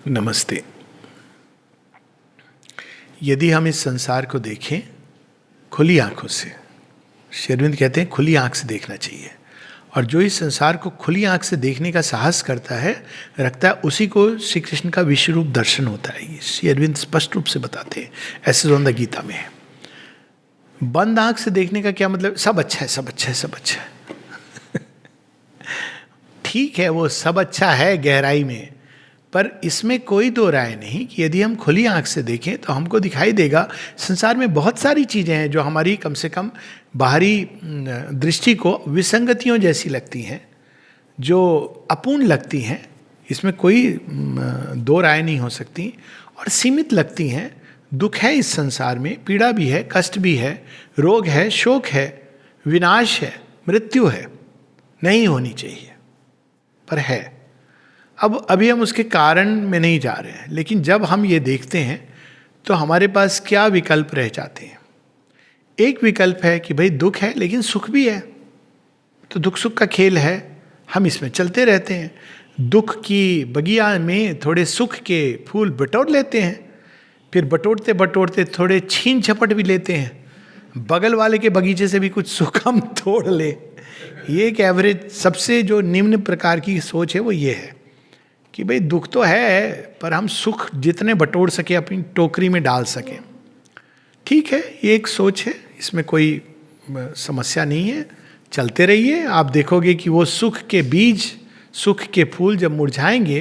नमस्ते। यदि हम इस संसार को देखें खुली आंखों से, श्री अरविंद कहते हैं खुली आंख से देखना चाहिए, और जो इस संसार को खुली आंख से देखने का साहस करता है, रखता है, उसी को श्री कृष्ण का विश्व रूप दर्शन होता है। ये श्री अरविंद स्पष्ट रूप से बताते हैं, ऐसे जो गीता में है। बंद आंख से देखने का क्या मतलब? सब अच्छा है, सब अच्छा है, सब अच्छा है। ठीक है, वो सब अच्छा है गहराई में, पर इसमें कोई दो राय नहीं कि यदि हम खुली आंख से देखें तो हमको दिखाई देगा संसार में बहुत सारी चीज़ें हैं जो हमारी कम से कम बाहरी दृष्टि को विसंगतियों जैसी लगती हैं, जो अपूर्ण लगती हैं, इसमें कोई दो राय नहीं हो सकती, और सीमित लगती हैं। दुख है इस संसार में, पीड़ा भी है, कष्ट भी है, रोग है, शोक है, विनाश है, मृत्यु है, नहीं होनी चाहिए पर है। अब अभी हम उसके कारण में नहीं जा रहे हैं, लेकिन जब हम ये देखते हैं तो हमारे पास क्या विकल्प रह जाते हैं। एक विकल्प है कि भाई दुख है लेकिन सुख भी है, तो दुख सुख का खेल है, हम इसमें चलते रहते हैं। दुख की बगिया में थोड़े सुख के फूल बटोर लेते हैं, फिर बटोरते बटोरते थोड़े छीन झपट भी लेते हैं, बगल वाले के बगीचे से भी कुछ सुख हम तोड़ ले। ये एक एवरेज, सबसे जो निम्न प्रकार की सोच है वो ये है कि भाई दुख तो है पर हम सुख जितने बटोर सके अपनी टोकरी में डाल सकें। ठीक है, ये एक सोच है, इसमें कोई समस्या नहीं है, चलते रहिए। आप देखोगे कि वो सुख के बीज, सुख के फूल जब मुरझाएंगे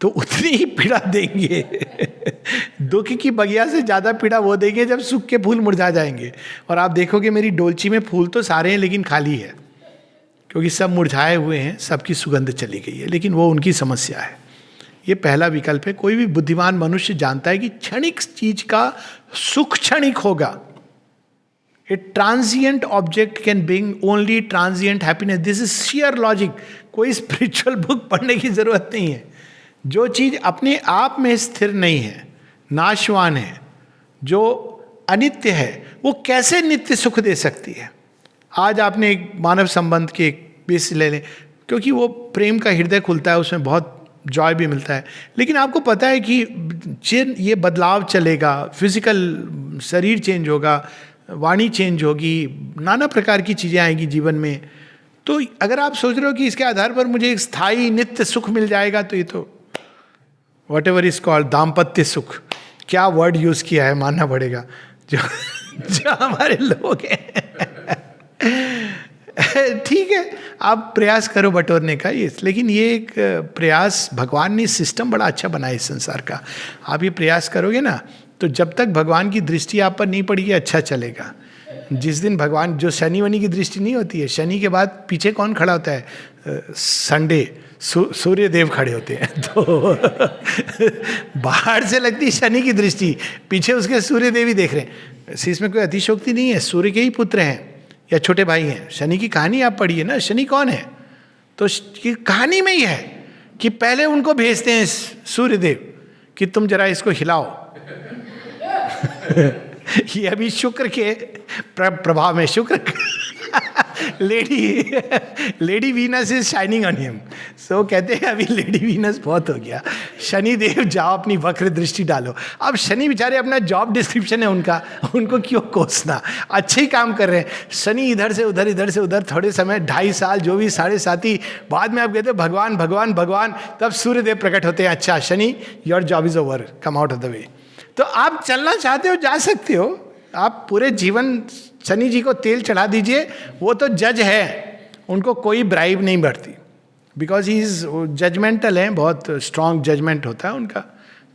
तो उतनी ही पीड़ा देंगे। दुख की बगिया से ज़्यादा पीड़ा वो देंगे जब सुख के फूल मुरझा जाएंगे। और आप देखोगे मेरी डोलची में फूल तो सारे हैं लेकिन खाली है, क्योंकि सब मुरझाए हुए हैं, सबकी सुगंध चली गई है, लेकिन वो उनकी समस्या है। ये पहला विकल्प है। कोई भी बुद्धिमान मनुष्य जानता है कि क्षणिक चीज का सुख क्षणिक होगा। A transient object can bring only transient happiness. This is sheer logic. कोई स्पिरिचुअल बुक पढ़ने की जरूरत नहीं है। जो चीज अपने आप में स्थिर नहीं है, नाशवान है, जो अनित्य है, वो कैसे नित्य सुख दे सकती है? आज आपने एक मानव संबंध के एक बेस ले लें, क्योंकि वो प्रेम का हृदय खुलता है, उसमें बहुत जॉय भी मिलता है, लेकिन आपको पता है कि ये बदलाव चलेगा, फिजिकल शरीर चेंज होगा, वाणी चेंज होगी, नाना प्रकार की चीज़ें आएंगी जीवन में। तो अगर आप सोच रहे हो कि इसके आधार पर मुझे एक स्थायी नित्य सुख मिल जाएगा, तो ये तो वट एवर इज कॉल्ड दाम्पत्य सुख, क्या वर्ड यूज़ किया है मानना पड़ेगा, जो हमारे लोग हैं। ठीक है, आप प्रयास करो बटोरने का ये, लेकिन ये एक प्रयास, भगवान ने सिस्टम बड़ा अच्छा बनाया इस संसार का। आप ये प्रयास करोगे ना, तो जब तक भगवान की दृष्टि आप पर नहीं पड़ेगी अच्छा चलेगा। जिस दिन भगवान, जो शनि वनि की दृष्टि नहीं होती है, शनि के बाद पीछे कौन खड़ा होता है? संडे, सूर्य देव खड़े होते हैं। तो बाहर से लगती है शनि की दृष्टि, पीछे उसके सूर्य देव ही देख रहे हैं। इसमें कोई अतिशोक्ति नहीं है, सूर्य के ही पुत्र हैं या छोटे भाई हैं। शनि की कहानी आप पढ़िए ना, शनि कौन है? तो कहानी में ही है कि पहले उनको भेजते हैं सूर्यदेव कि तुम जरा इसको हिलाओ। ये अभी शुक्र के प्रभाव में, शुक्र lady Venus is shining on him. So कहते हैं अभी लेडी वीनस बहुत हो गया, शनि देव जाओ अपनी वक्र दृष्टि डालो। अब शनि बेचारे, अपना जॉब डिस्क्रिप्शन है उनका, उनको क्यों कोसना, अच्छे ही काम कर रहे हैं। शनि इधर से उधर, इधर से उधर, थोड़े समय 2.5 साल जो भी 7.5 ही, बाद में आप कहते हो भगवान भगवान भगवान, तब सूर्यदेव प्रकट होते हैं, अच्छा Shani your job is over, come out of the way. तो आप चलना चाहते हो, जा सकते हो, आप पूरे जीवन शनि जी को तेल चढ़ा दीजिए, वो तो जज है, उनको कोई ब्राइब नहीं बढ़ती, बिकॉज ही इज जजमेंटल है, बहुत स्ट्रांग जजमेंट होता है उनका।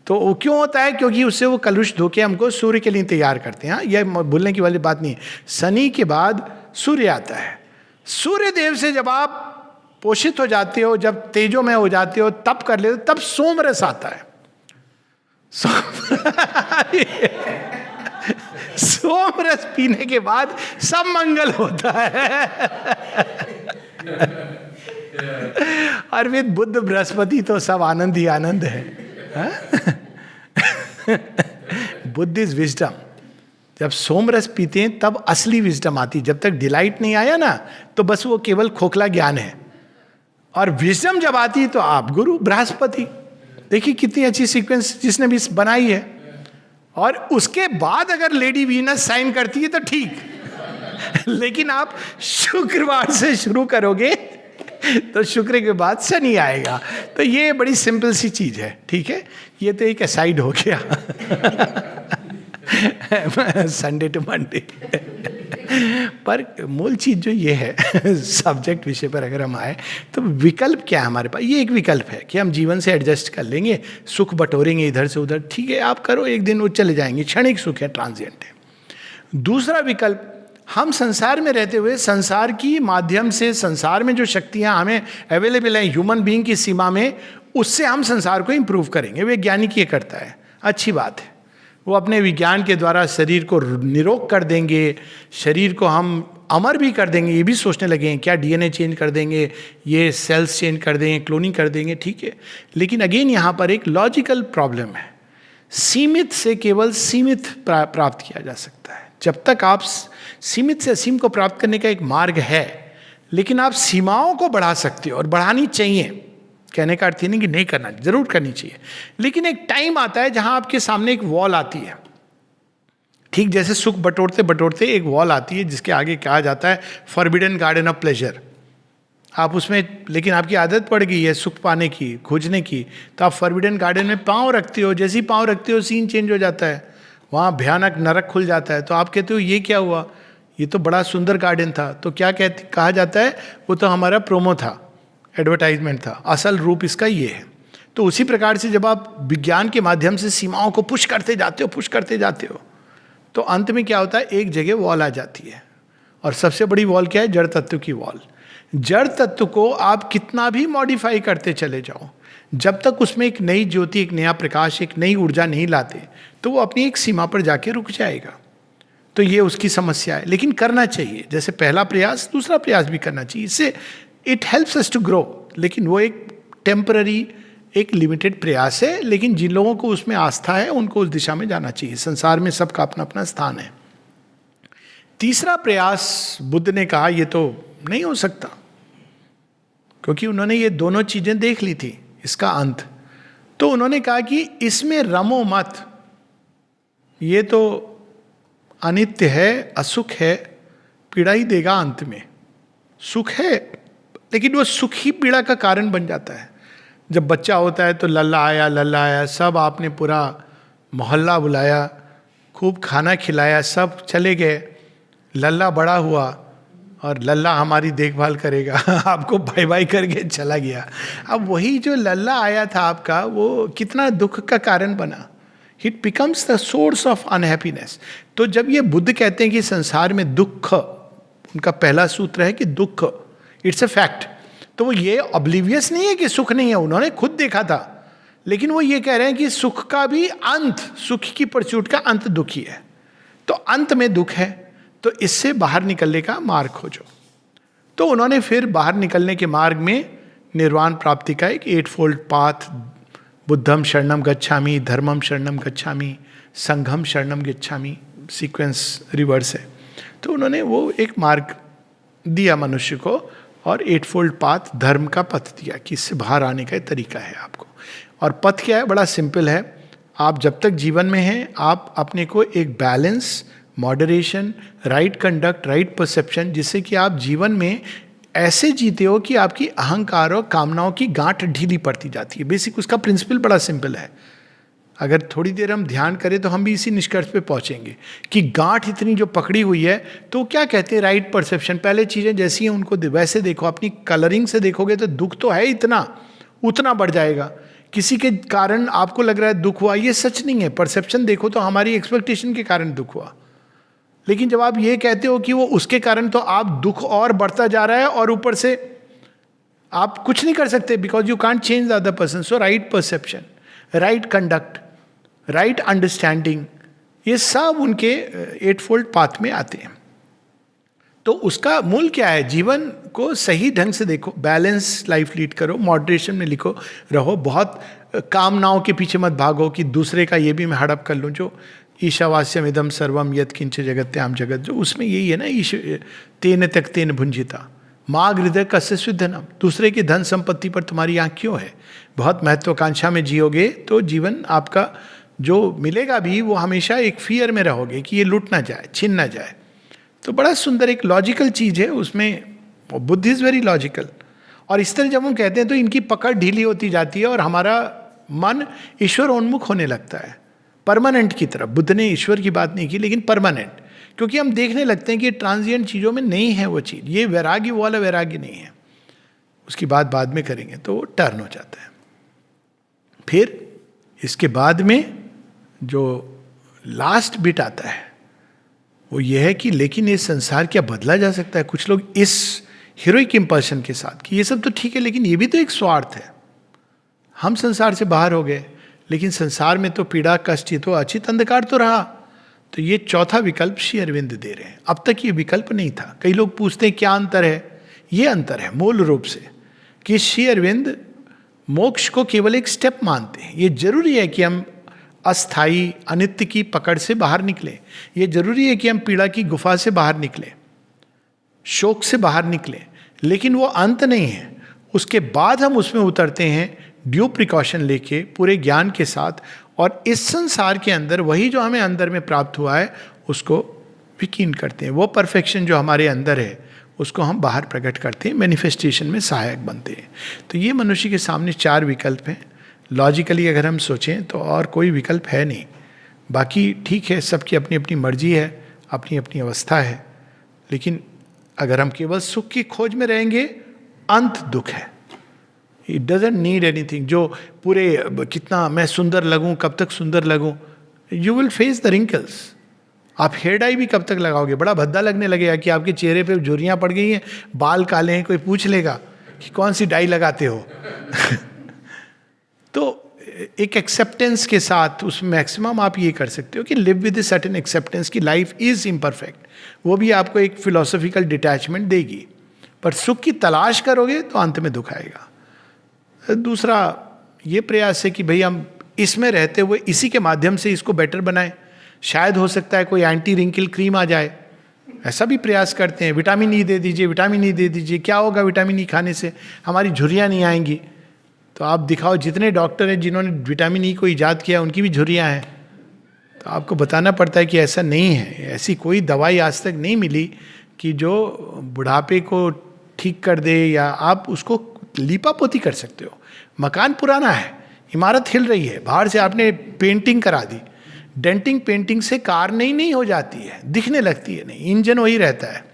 तो वो क्यों होता है? क्योंकि उससे वो कलुष धोके हमको सूर्य के लिए तैयार करते हैं। यह भूलने की वाली बात नहीं है। शनि के बाद सूर्य आता है। सूर्य देव से जब आप पोषित हो जाते हो, जब तेजो में हो जाते हो, तब कर लेते हो, तब सोमरस आता है। सोमरस पीने के बाद सब मंगल होता है। और फिर बुद्ध बृहस्पति तो सब आनंद ही आनंद है। Buddha is wisdom. जब सोमरस पीते हैं तब असली विजडम आती। जब तक डिलाइट नहीं आया ना, तो बस वो केवल खोखला ज्ञान है। और विजडम जब आती तो आप गुरु बृहस्पति, देखिए कितनी अच्छी सीक्वेंस जिसने भी बनाई है। और उसके बाद अगर लेडी वीनस साइन करती है तो ठीक लेकिन आप शुक्रवार से शुरू करोगे तो शुक्र के बाद शनि आएगा। तो ये बड़ी सिंपल सी चीज है, ठीक है। ये तो एक असाइड हो गया संडे टू मंडे पर मूल चीज जो ये है सब्जेक्ट विषय पर अगर हम आए तो विकल्प क्या है हमारे पास। ये एक विकल्प है कि हम जीवन से एडजस्ट कर लेंगे, सुख बटोरेंगे इधर से उधर, ठीक है आप करो, एक दिन वो चले जाएंगे, क्षणिक सुख है, ट्रांजिएंट है। दूसरा विकल्प, हम संसार में रहते हुए संसार की माध्यम से, संसार में जो शक्तियां हमें अवेलेबल हैं ह्यूमन बीइंग की सीमा में, उससे हम संसार को इंप्रूव करेंगे। वैज्ञानिक ये करता है, अच्छी बात है। वो अपने विज्ञान के द्वारा शरीर को निरोग कर देंगे, शरीर को हम अमर भी कर देंगे, ये भी सोचने लगे हैं क्या डीएनए चेंज कर देंगे, ये सेल्स चेंज कर देंगे, क्लोनिंग कर देंगे, ठीक है। लेकिन अगेन यहाँ पर एक लॉजिकल प्रॉब्लम है। सीमित से केवल सीमित प्राप्त किया जा सकता है। जब तक आप सीमित से असीम को प्राप्त करने का एक मार्ग है, लेकिन आप सीमाओं को बढ़ा सकते हो और बढ़ानी चाहिए। कहने का अर्थ नहीं कि नहीं करना, जरूर करनी चाहिए, लेकिन एक टाइम आता है जहां आपके सामने एक वॉल आती है। ठीक जैसे सुख बटोरते बटोरते एक वॉल आती है जिसके आगे कहा जाता है फॉरबिडन गार्डन ऑफ प्लेजर। आप उसमें, लेकिन आपकी आदत पड़ गई है सुख पाने की, खोजने की, तो आप फॉरबिडन गार्डन में पांव रखते हो। जैसे ही पांव रखते हो सीन चेंज हो जाता है, वहाँ भयानक नरक खुल जाता है। तो आप कहते हो ये क्या हुआ, ये तो बड़ा सुंदर गार्डन था। तो क्या कहा जाता है, वो तो हमारा प्रोमो था, एडवर्टाइजमेंट था, असल रूप इसका ये है। तो उसी प्रकार से जब आप विज्ञान के माध्यम से सीमाओं को पुश करते जाते हो तो अंत में क्या होता है, एक जगह वॉल आ जाती है। और सबसे बड़ी वॉल क्या है, जड़ तत्व की वॉल। जड़ तत्व को आप कितना भी मॉडिफाई करते चले जाओ, जब तक उसमें एक नई ज्योति, एक नया प्रकाश, एक नई ऊर्जा नहीं लाते, तो वो अपनी एक सीमा पर जाके रुक जाएगा। तो ये उसकी समस्या है। लेकिन करना चाहिए, जैसे पहला प्रयास, दूसरा प्रयास भी करना चाहिए। इससे it helps us to grow. लेकिन वो एक टेम्पररी, एक लिमिटेड प्रयास है। लेकिन जिन लोगों को उसमें आस्था है उनको उस दिशा में जाना चाहिए। संसार में सबका अपना अपना स्थान है। तीसरा प्रयास बुद्ध ने कहा ये तो नहीं हो सकता, क्योंकि उन्होंने ये दोनों चीजें देख ली थी, इसका अंत। तो उन्होंने कहा कि इसमें रमो मत, ये तो अनित्य है, असुख है, पीड़ा ही देगा अंत में। सुख है लेकिन वो सुख ही पीड़ा का कारण बन जाता है। जब बच्चा होता है तो लल्ला आया, सब आपने पूरा मोहल्ला बुलाया, खूब खाना खिलाया, सब चले गए, लल्ला बड़ा हुआ और लल्ला हमारी देखभाल करेगा आपको बाय बाय करके चला गया। अब वही जो लल्ला आया था आपका, वो कितना दुख का कारण बना। It becomes the source of unhappiness. तो जब ये बुद्ध कहते हैं कि संसार में दुख, उनका पहला सूत्र है कि दुख इट्स अ फैक्ट, तो वो ये ऑब्लिवियस नहीं है कि सुख नहीं है, उन्होंने खुद देखा था। लेकिन वो ये कह रहे हैं कि सुख का भी अंत, सुख की परस्यूट का अंत दुख ही है। तो अंत में दुख है, तो इससे बाहर निकलने का मार्ग खोजो। तो उन्होंने फिर बाहर निकलने के मार्ग में निर्वाण प्राप्ति का एक 8-fold पाथ, बुद्धम शरणम गच्छामि, धर्मम शरणम गच्छामि, संघम शरणम गच्छामि, सीक्वेंस रिवर्स है। तो उन्होंने वो एक मार्ग दिया मनुष्य को और 8-fold पाथ, धर्म का पथ दिया कि इससे बाहर आने का तरीका है आपको। और पथ क्या है, बड़ा सिंपल है। आप जब तक जीवन में हैं, आप अपने को एक balance, moderation, right conduct, right perception, जिससे कि आप जीवन में ऐसे जीते हो कि आपकी अहंकार और कामनाओं की गांठ ढीली पड़ती जाती है। बेसिक उसका प्रिंसिपल बड़ा सिंपल है। अगर थोड़ी देर हम ध्यान करें तो हम भी इसी निष्कर्ष पे पहुंचेंगे कि गांठ इतनी जो पकड़ी हुई है, तो क्या कहते हैं, राइट परसेप्शन। पहले चीज़ें जैसी हैं उनको वैसे देखो, अपनी कलरिंग से देखोगे तो दुख तो है इतना, उतना बढ़ जाएगा। किसी के कारण आपको लग रहा है दुख हुआ, ये सच नहीं है। परसेप्शन देखो तो हमारी एक्सपेक्टेशन के कारण दुख हुआ। लेकिन जब आप ये कहते हो कि वो उसके कारण, तो आप दुख और बढ़ता जा रहा है और ऊपर से आप कुछ नहीं कर सकते, because you can't change the other person. So right perception, right conduct, right understanding, ये सब उनके 8-fold पाथ में आते हैं। तो उसका मूल क्या है, जीवन को सही ढंग से देखो, बैलेंस लाइफ लीड करो, मॉडरेशन में लिखो रहो, बहुत कामनाओं के पीछे मत भागो कि दूसरे का ये भी मैं हड़प कर लूँ। जो ईशावास्यम इदम सर्वम यत् किंच जगत्याम जगत, जो उसमें यही है ना, तेन त्यक्तेन भुंजिता, माँ हृदय कस्य स्विद्धनम, दूसरे की धन संपत्ति पर तुम्हारी आंख क्यों है? बहुत महत्वाकांक्षा में जियोगे तो जीवन आपका जो मिलेगा भी वो हमेशा एक फियर में रहोगे कि ये लूट ना जाए, छीन ना जाए। तो बड़ा सुंदर एक लॉजिकल चीज है उसमें, बुद्धि इज वेरी लॉजिकल। और इस तरह जब हम कहते हैं तो इनकी पकड़ ढीली होती जाती है और हमारा मन ईश्वर उन्मुख होने लगता है, परमानेंट की तरफ। बुद्ध ने ईश्वर की बात नहीं की, लेकिन परमानेंट, क्योंकि हम देखने लगते हैं कि ट्रांजिएंट चीज़ों में नहीं है वो चीज़, ये वैराग्य वो वाला वैराग्य नहीं है। उसकी बात बाद में करेंगे तो वो टर्न हो जाता है। फिर इसके बाद में जो लास्ट बिट आता है वो ये है कि लेकिन ये संसार क्या बदला जा सकता है? कुछ लोग इस हीरोइक इंपल्शन के साथ कि ये सब तो ठीक है लेकिन ये भी तो एक स्वार्थ है, हम संसार से बाहर हो गए लेकिन संसार में तो पीड़ा, कष्ट, ये तो अचित अंधकार तो रहा। तो ये चौथा विकल्प श्री अरविंद दे रहे हैं। अब तक ये विकल्प नहीं था। कई लोग पूछते हैं क्या अंतर है? ये अंतर है मूल रूप से कि श्री अरविंद मोक्ष को केवल एक स्टेप मानते हैं। ये जरूरी है कि हम अस्थाई अनित्य की पकड़ से बाहर निकले, ये जरूरी है कि हम पीड़ा की गुफा से बाहर निकले, शोक से बाहर निकले, लेकिन वो अंत नहीं है। उसके बाद हम उसमें उतरते हैं ड्यू प्रिकॉशन लेके, पूरे ज्ञान के साथ, और इस संसार के अंदर वही जो हमें अंदर में प्राप्त हुआ है उसको विकीर्ण करते हैं। वो परफेक्शन जो हमारे अंदर है उसको हम बाहर प्रकट करते हैं, मैनिफेस्टेशन में सहायक बनते हैं। तो ये मनुष्य के सामने चार विकल्प हैं। लॉजिकली अगर हम सोचें तो और कोई विकल्प है नहीं। बाकी ठीक है, सबकी अपनी अपनी मर्जी है, अपनी अपनी अवस्था है, लेकिन अगर हम केवल सुख की खोज में रहेंगे, अंत दुख है। It doesn't need anything. जो पूरे कितना मैं सुंदर लगूं, कब तक सुंदर लगूं, you will face the wrinkles. आप हेयर डाई भी कब तक लगाओगे? बड़ा भद्दा लगने लगेगा कि आपके चेहरे पे झुर्रियां पड़ गई हैं, बाल काले हैं, कोई पूछ लेगा कि कौन सी डाई लगाते हो। तो एक एक्सेप्टेंस के साथ उस मैक्सिमम आप ये कर सकते हो कि live with a certain acceptance कि लाइफ इज इम्परफेक्ट। वो भी आपको एक फिलोसॉफिकल डिटैचमेंट देगी। पर सुख की तलाश करोगे तो अंत में दुख आएगा। दूसरा ये प्रयास है कि भाई हम इसमें रहते हुए इसी के माध्यम से इसको बेटर बनाएं। शायद हो सकता है कोई एंटी रिंकल क्रीम आ जाए, ऐसा भी प्रयास करते हैं। विटामिन ई दे दीजिए, विटामिन ई दे दीजिए, क्या होगा विटामिन ई खाने से? हमारी झुर्रियाँ नहीं आएंगी। तो आप दिखाओ, जितने डॉक्टर हैं जिन्होंने विटामिन ई को ईजाद किया उनकी भी झुर्रियाँ हैं। तो आपको बताना पड़ता है कि ऐसा नहीं है। ऐसी कोई दवाई आज तक नहीं मिली कि जो बुढ़ापे को ठीक कर दे, या आप उसको लीपापोती कर सकते हो। मकान पुराना है, इमारत हिल रही है, बाहर से आपने पेंटिंग करा दी, डेंटिंग पेंटिंग से कार नहीं हो जाती है, दिखने लगती है नहीं, इंजन वही रहता है।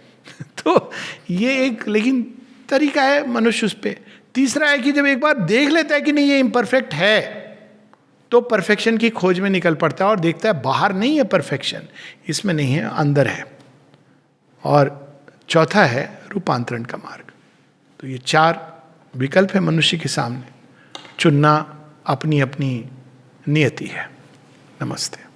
तो ये एक लेकिन तरीका है मनुष्य उस पर। तीसरा है कि जब एक बार देख लेता है कि नहीं ये इम्परफेक्ट है, तो परफेक्शन की खोज में निकल पड़ता है और देखता है बाहर नहीं है परफेक्शन, इसमें नहीं है, अंदर है। और चौथा है रूपांतरण का मार्ग। तो ये चार विकल्प है मनुष्य के सामने, चुनना अपनी अपनी नियति है। नमस्ते।